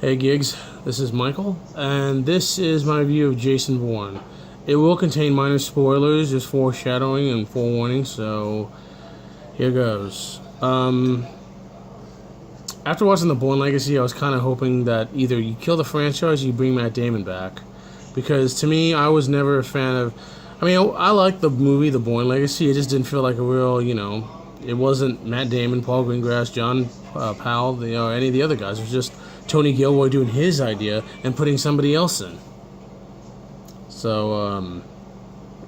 Hey Giggs, this is Michael, and this is my review of Jason Bourne. It will contain minor spoilers, just foreshadowing and forewarning, so here goes. After watching The Bourne Legacy, I was kind of hoping that either you kill the franchise or you bring Matt Damon back. Because to me, I was never a fan of... I liked the movie, The Bourne Legacy, it just didn't feel like a real, it wasn't Matt Damon, Paul Greengrass, John Powell, any of the other guys. It was just Tony Gilroy doing his idea and putting somebody else in. So,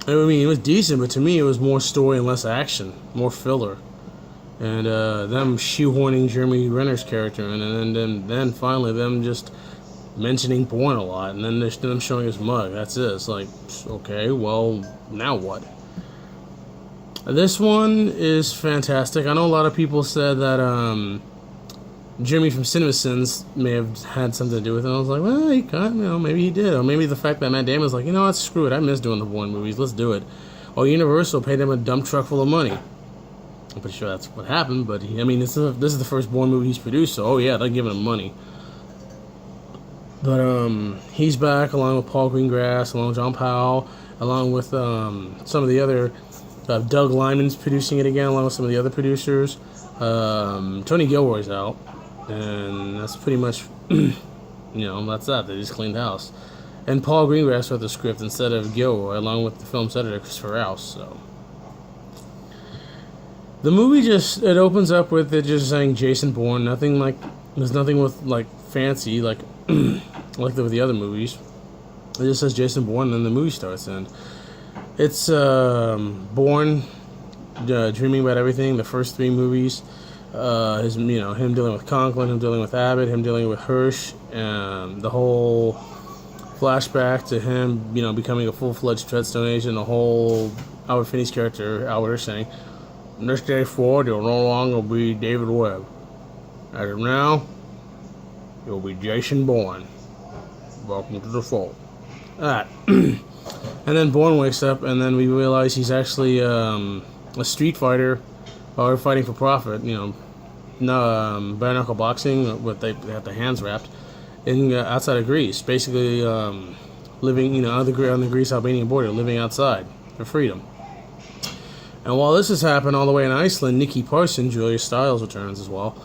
it was decent, but to me it was more story and less action, more filler. And them shoehorning Jeremy Renner's character in, and then finally them just mentioning Bourne a lot, and then them showing his mug. That's it. It's like, okay, well, now what? This one is fantastic. I know a lot of people said that Jimmy from CinemaSins may have had something to do with it. I was like, well, he got, maybe he did. Or maybe the fact that Matt Damon's like, what, screw it. I miss doing the Bourne movies. Let's do it. Or Universal paid him a dump truck full of money. I'm pretty sure that's what happened, but this is the first Bourne movie he's produced, so oh yeah, they're giving him money. But he's back along with Paul Greengrass, along with John Powell, along with some of the other... Doug Liman's producing it again, along with some of the other producers. Tony Gilroy's out, and that's pretty much, that's that. They just cleaned house. And Paul Greengrass wrote the script instead of Gilroy, along with the film's editor, Christopher Rouse, so... The movie it opens up with it just saying Jason Bourne. There's nothing with, fancy, like with the other movies. It just says Jason Bourne, and then the movie starts, and it's Bourne dreaming about everything. The first three movies, him dealing with Conklin, him dealing with Abbott, him dealing with Hirsch, and the whole flashback to him, becoming a full-fledged Treadstone agent. The whole Albert Finney's character, Albert Hirsch, saying, "From this day forward, you'll no longer be David Webb. As of now, you'll be Jason Bourne. Welcome to the fold." Alright. And then Bourne wakes up, and then we realize he's actually a street fighter, or fighting for profit. Bare knuckle boxing, with they have the hands wrapped, in outside of Greece. Basically, living on the Greece-Albanian border, living outside for freedom. And while this has happened all the way in Iceland, Nikki Parsons, Julia Stiles returns as well,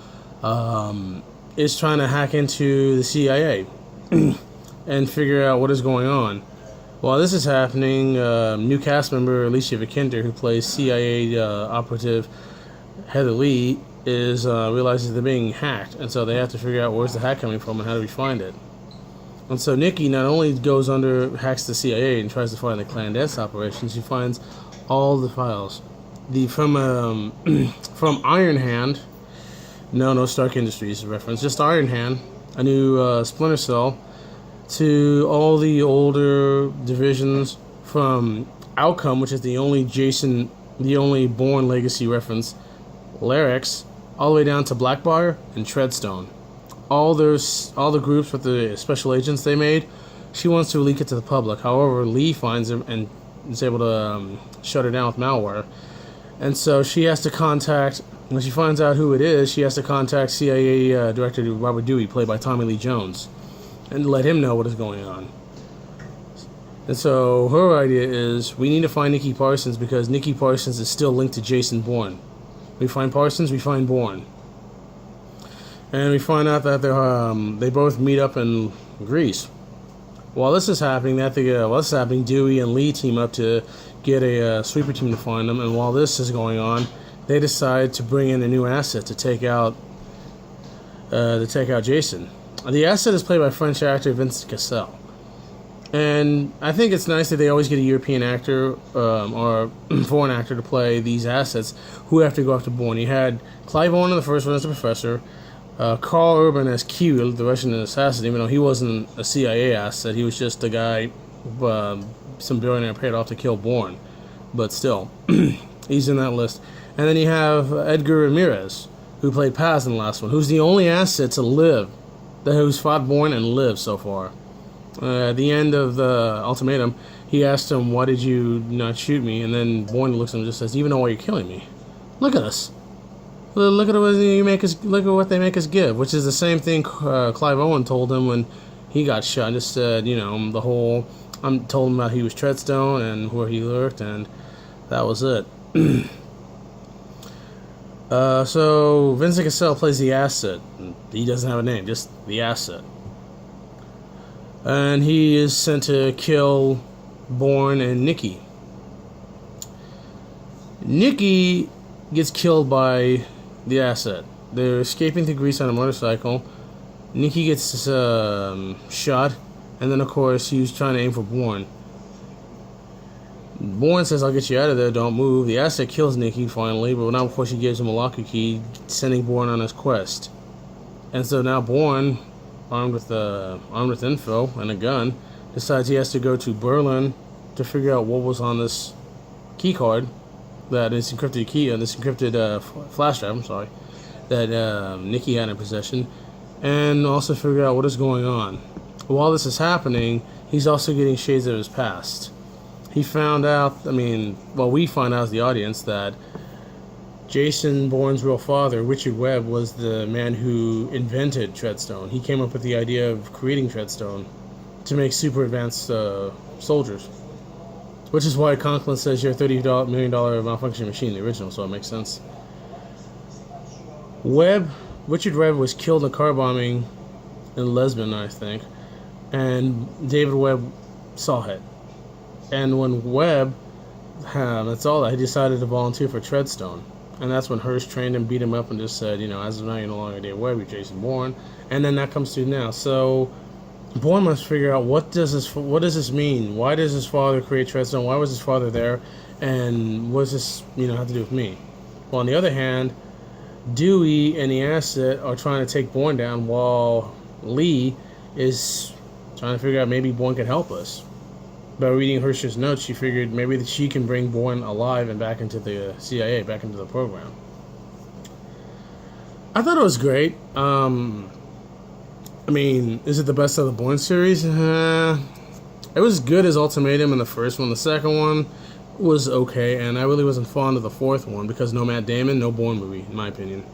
is trying to hack into the CIA and figure out what is going on. While this is happening, new cast member Alicia Vikander, who plays CIA operative Heather Lee, realizes they're being hacked, and so they have to figure out where's the hack coming from and how do we find it. And so Nikki not only hacks the CIA and tries to find the clandestine operations, she finds all the files. From Iron Hand, no Stark Industries reference, just Iron Hand, a new Splinter Cell, to all the older divisions, from Outcome, which is the only Bourne Legacy reference, Larix, all the way down to Blackbire and Treadstone. All the groups with the special agents they made, she wants to leak it to the public. However, Lee finds him and is able to shut her down with malware. And so she has to contact, when she finds out who it is, she has to contact CIA Director Robert Dewey, played by Tommy Lee Jones, and let him know what is going on. And so her idea is, we need to find Nikki Parsons because Nikki Parsons is still linked to Jason Bourne. We find Parsons, we find Bourne. And we find out that they both meet up in Greece. While this is happening, Dewey and Lee team up to get a sweeper team to find them. And while this is going on, they decide to bring in a new asset to take out Jason. The asset is played by French actor Vincent Cassel. And I think it's nice that they always get a European actor or foreign actor to play these assets who have to go after Bourne. You had Clive Owen in the first one as the professor, Karl Urban as Kirill, the Russian assassin, even though he wasn't a CIA asset. He was just a guy some billionaire paid off to kill Bourne. But still, he's in that list. And then you have Edgar Ramirez, who played Paz in the last one, who's the only asset to live, who's fought Bourne and lived so far. At the end of the ultimatum, he asked him, "Why did you not shoot me?" And then Bourne looks at him and just says, "Even know why you're killing me. Look at us. Look at what you make us. Look at what they make us give, which is the same thing Clive Owen told him when he got shot. Just said, the whole. Told him about he was Treadstone and where he lurked, and that was it. So Vincent Cassell plays the Asset. He doesn't have a name, just the Asset, and he is sent to kill Bourne and Nikki. Nikki gets killed by the Asset. They're escaping to Greece on a motorcycle. Nikki gets shot, and then of course he was trying to aim for Bourne. Bourne says, "I'll get you out of there, don't move." The Asset kills Nikki finally, but not before she gives him a locker key, sending Bourne on his quest. And so now Bourne, armed with info and a gun, decides he has to go to Berlin to figure out what was on this key card, this encrypted flash drive. I'm sorry, that Nikki had in possession, and also figure out what is going on. While this is happening, he's also getting shades of his past. He found out, we find out as the audience that Jason Bourne's real father, Richard Webb, was the man who invented Treadstone. He came up with the idea of creating Treadstone to make super advanced soldiers. Which is why Conklin says you're a $30 million malfunction machine, the original, so it makes sense. Richard Webb was killed in a car bombing in Lisbon, I think, and David Webb saw it. And when Webb that's all that, he decided to volunteer for Treadstone. And that's when Hirsch trained him, beat him up, and just said, as of now, you're no longer David Webb, you're Jason Bourne. And then that comes to now. So Bourne must figure out what does this mean? Why does his father create Treadstone? Why was his father there? And what does this have to do with me? Well, on the other hand, Dewey and the Asset are trying to take Bourne down, while Lee is trying to figure out maybe Bourne can help us. By reading Hirsch's notes, she figured maybe that she can bring Bourne alive and back into the CIA, back into the program. I thought it was great. Is it the best of the Bourne series? It was good as Ultimatum in the first one. The second one was okay, and I really wasn't fond of the fourth one because no Matt Damon, no Bourne movie, in my opinion.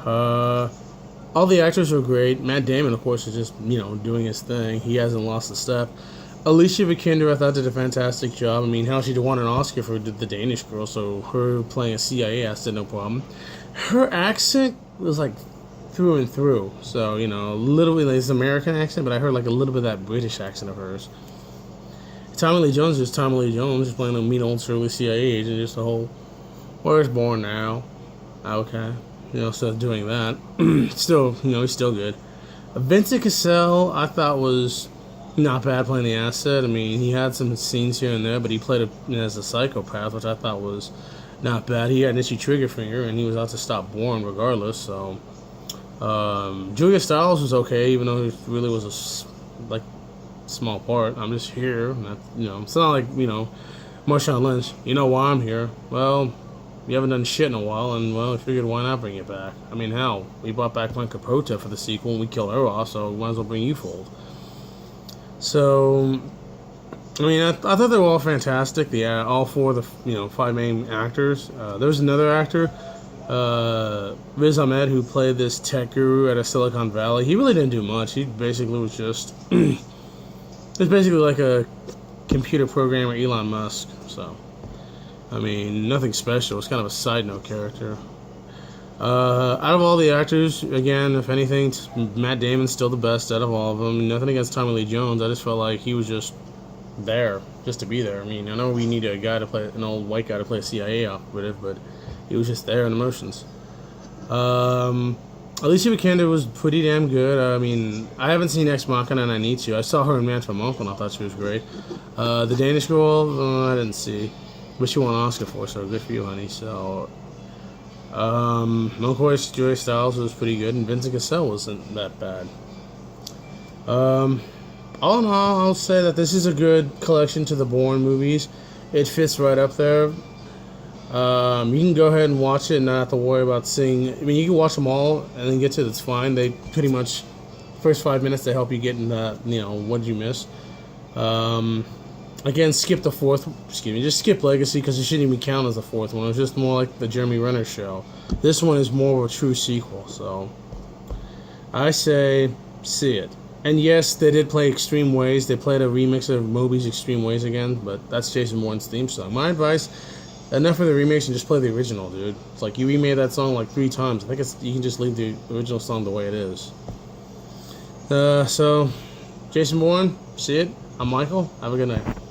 All the actors were great. Matt Damon, of course, is just, doing his thing. He hasn't lost a step. Alicia Vikander, I thought, did a fantastic job. She won an Oscar for The Danish Girl, so her playing a CIA asset, no problem. Her accent was like through and through. So, a little bit, it's an American accent, but I heard like a little bit of that British accent of hers. Tommy Lee Jones is Tommy Lee Jones, just playing a mean old surly CIA agent, just the whole, where's Bourne now? Okay. So doing that. Still, he's still good. Vincent Cassell, I thought was not bad playing the Asset. He had some scenes here and there, but he played as a psychopath, which I thought was not bad. He had an itchy trigger finger, and he was out to stop Bourne regardless. So, Julia Stiles was okay, even though it really was a small part. I'm just here. It's not like Marshawn Lynch. You know why I'm here? Well, you haven't done shit in a while, and we figured why not bring you back? Hell, we brought back Glenn Capote for the sequel, and we killed her off, so we might as well bring you fold. So, I thought they were all fantastic. All four of the 5 main actors. There was another actor, Riz Ahmed, who played this tech guru at a Silicon Valley. He really didn't do much. He basically was just basically like a computer programmer, Elon Musk. So, nothing special. It's kind of a side note character. Out of all the actors, again, if anything, Matt Damon's still the best out of all of them. Nothing against Tommy Lee Jones. I just felt like he was just there, just to be there. I know we need an old white guy to play a CIA operative, but he was just there in emotions. Alicia Vikander was pretty damn good. I haven't seen Ex Machina and I need to. I saw her in Man from U.N.C.L.E. and I thought she was great. The Danish Girl, I didn't see. But she won an Oscar for, so good for you, honey. So, of course, Julia Stiles was pretty good, and Vincent Cassell wasn't that bad. All in all, I'll say that this is a good collection to the Bourne movies. It fits right up there. You can go ahead and watch it and not have to worry about seeing. You can watch them all and then get to it. It's fine. They pretty much first 5 minutes they help you get in that. What did you miss? Again, skip the fourth. Excuse me, just skip Legacy because it shouldn't even count as the fourth one. It was just more like the Jeremy Renner show. This one is more of a true sequel. So I say see it. And yes, they did play Extreme Ways. They played a remix of Moby's Extreme Ways again, but that's Jason Bourne's theme song. My advice: enough of the remix and just play the original, dude. It's like you remade that song like 3 times. I think you can just leave the original song the way it is. So Jason Bourne, see it. I'm Michael. Have a good night.